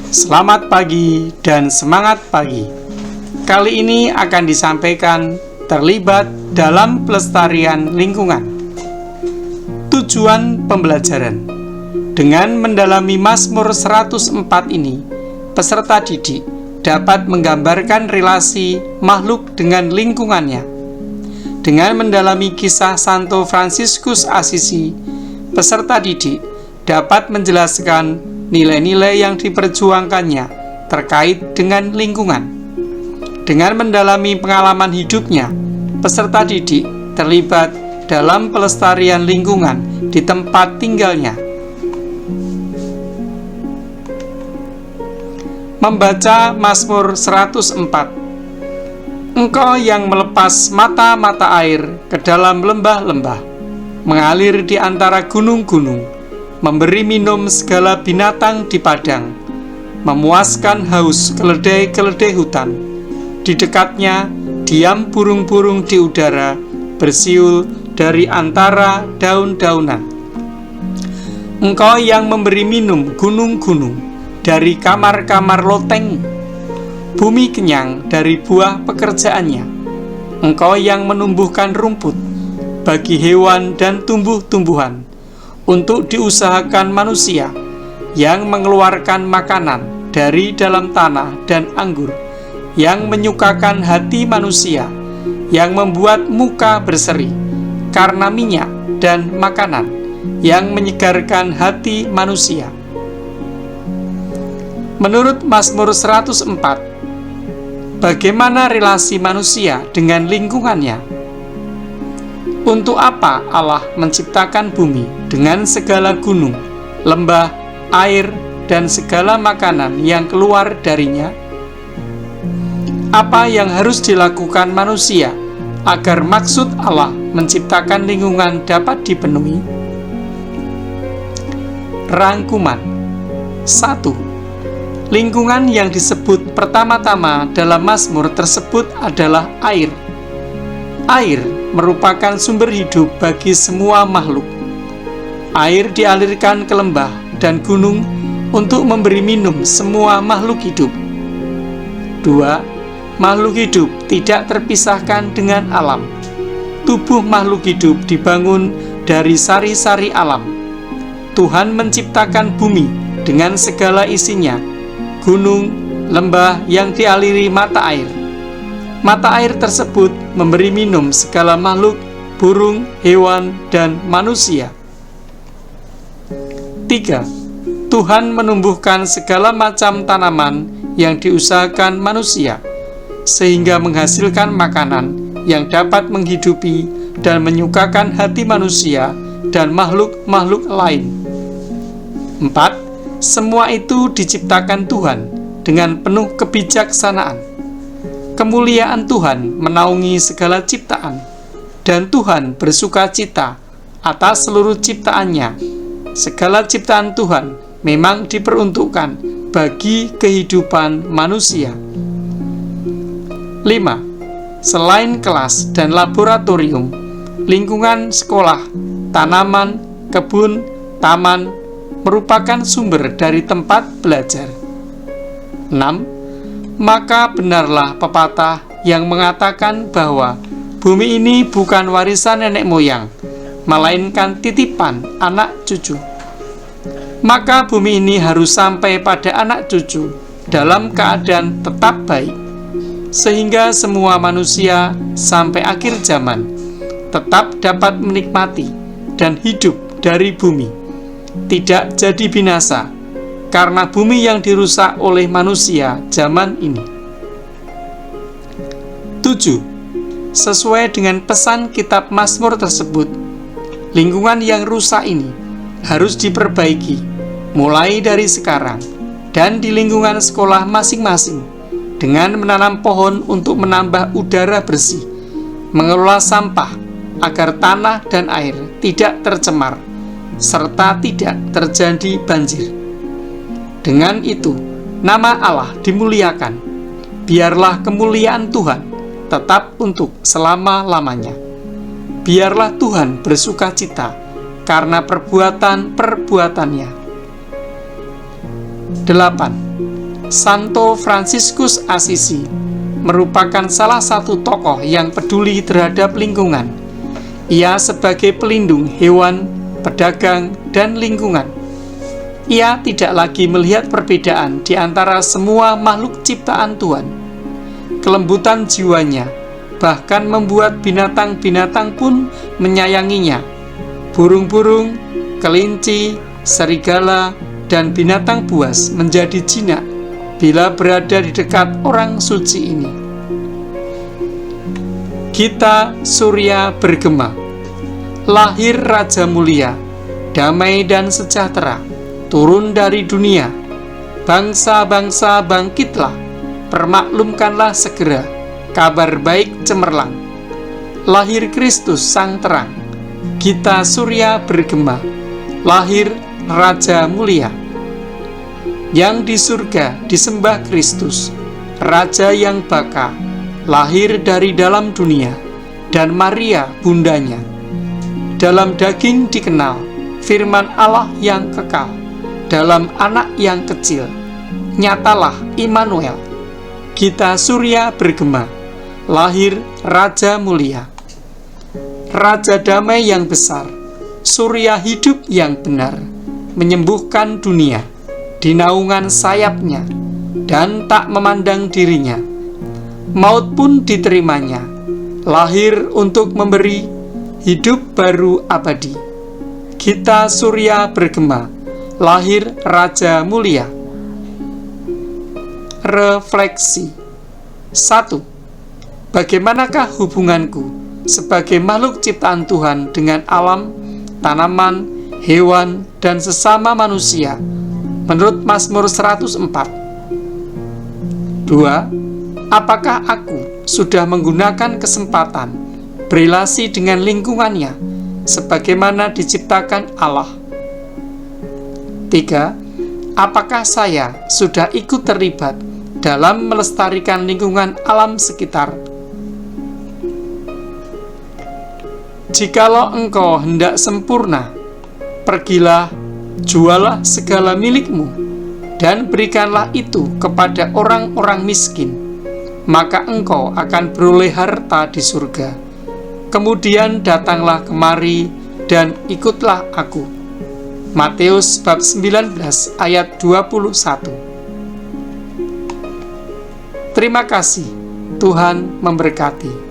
Selamat pagi dan semangat pagi. Kali ini akan disampaikan terlibat dalam pelestarian lingkungan. Tujuan pembelajaran. Dengan mendalami Mazmur 104 ini, peserta didik dapat menggambarkan relasi makhluk dengan lingkungannya. Dengan mendalami kisah Santo Fransiskus Assisi, peserta didik dapat menjelaskan nilai-nilai yang diperjuangkannya terkait dengan lingkungan. Dengan mendalami pengalaman hidupnya, peserta didik terlibat dalam pelestarian lingkungan di tempat tinggalnya. Membaca Mazmur 104. Engkau yang melepas mata-mata air ke dalam lembah-lembah, mengalir di antara gunung-gunung, memberi minum segala binatang di padang, memuaskan haus keledai-keledai hutan. Di dekatnya diam burung-burung di udara, bersiul dari antara daun-daunan. Engkau yang memberi minum gunung-gunung dari kamar-kamar loteng, bumi kenyang dari buah pekerjaannya. Engkau yang menumbuhkan rumput bagi hewan dan tumbuh-tumbuhan, untuk diusahakan manusia, yang mengeluarkan makanan dari dalam tanah dan anggur, yang menyukakan hati manusia, yang membuat muka berseri karena minyak dan makanan, yang menyegarkan hati manusia. Menurut Mazmur 104, bagaimana relasi manusia dengan lingkungannya? Untuk apa Allah menciptakan bumi dengan segala gunung, lembah, air, dan segala makanan yang keluar darinya? Apa yang harus dilakukan manusia agar maksud Allah menciptakan lingkungan dapat dipenuhi? Rangkuman. 1. Lingkungan yang disebut pertama-tama dalam Mazmur tersebut adalah air. Air merupakan sumber hidup bagi semua makhluk. Air dialirkan ke lembah dan gunung untuk memberi minum semua makhluk hidup. 2. Makhluk hidup tidak terpisahkan dengan alam. Tubuh makhluk hidup dibangun dari sari-sari alam. Tuhan menciptakan bumi dengan segala isinya, gunung, lembah yang dialiri mata air. Mata air tersebut memberi minum segala makhluk, burung, hewan, dan manusia. 3. Tuhan menumbuhkan segala macam tanaman yang diusahakan manusia, sehingga menghasilkan makanan yang dapat menghidupi dan menyukakan hati manusia dan makhluk-makhluk lain. 4. Semua itu diciptakan Tuhan dengan penuh kebijaksanaan. Kemuliaan Tuhan menaungi segala ciptaan, dan Tuhan bersuka cita atas seluruh ciptaannya. Segala ciptaan Tuhan memang diperuntukkan bagi kehidupan manusia. 5. Selain kelas dan laboratorium, lingkungan sekolah, tanaman, kebun, taman merupakan sumber dari tempat belajar. 6. Maka benarlah pepatah yang mengatakan bahwa bumi ini bukan warisan nenek moyang, melainkan titipan anak cucu. Maka bumi ini harus sampai pada anak cucu dalam keadaan tetap baik, sehingga semua manusia sampai akhir zaman tetap dapat menikmati dan hidup dari bumi, tidak jadi binasa karena bumi yang dirusak oleh manusia zaman ini. 7. Sesuai dengan pesan kitab Mazmur tersebut, lingkungan yang rusak ini harus diperbaiki mulai dari sekarang dan di lingkungan sekolah masing-masing dengan menanam pohon untuk menambah udara bersih, mengelola sampah agar tanah dan air tidak tercemar, serta tidak terjadi banjir. Dengan itu, nama Allah dimuliakan. Biarlah kemuliaan Tuhan tetap untuk selama-lamanya. Biarlah Tuhan bersuka cita karena perbuatan-perbuatannya. 8. Santo Fransiskus Assisi merupakan salah satu tokoh yang peduli terhadap lingkungan. Ia sebagai pelindung hewan, pedagang, dan lingkungan. Ia tidak lagi melihat perbedaan di antara semua makhluk ciptaan Tuhan. Kelembutan jiwanya bahkan membuat binatang-binatang pun menyayanginya. Burung-burung, kelinci, serigala, dan binatang buas menjadi jinak bila berada di dekat orang suci ini. Gita Surya bergema, lahir Raja Mulia, damai dan sejahtera, turun dari dunia. Bangsa-bangsa bangkitlah, permaklumkanlah segera, kabar baik cemerlang. Lahir Kristus sang terang, Gita Surya bergema, lahir Raja Mulia. Yang di surga disembah Kristus, Raja yang baka, lahir dari dalam dunia, dan Maria bundanya. Dalam daging dikenal firman Allah yang kekal, dalam anak yang kecil nyatalah Immanuel. Gita Surya bergema, lahir Raja Mulia. Raja damai yang besar, Surya hidup yang benar, menyembuhkan dunia di naungan sayapnya, dan tak memandang dirinya. Maut pun diterimanya, lahir untuk memberi hidup baru abadi. Gita Surya bergema, lahir Raja Mulia. Refleksi. 1. Bagaimanakah hubunganku sebagai makhluk ciptaan Tuhan dengan alam, tanaman, hewan, dan sesama manusia menurut Mazmur 104? 2. Apakah aku sudah menggunakan kesempatan berelasi dengan lingkungannya sebagaimana diciptakan Allah? 3. Apakah saya sudah ikut terlibat dalam melestarikan lingkungan alam sekitar? Jikalau engkau hendak sempurna, pergilah, jualah segala milikmu, dan berikanlah itu kepada orang-orang miskin, maka engkau akan beroleh harta di surga. Kemudian datanglah kemari dan ikutlah aku. Matius bab 19 ayat 21. Terima kasih, Tuhan memberkati.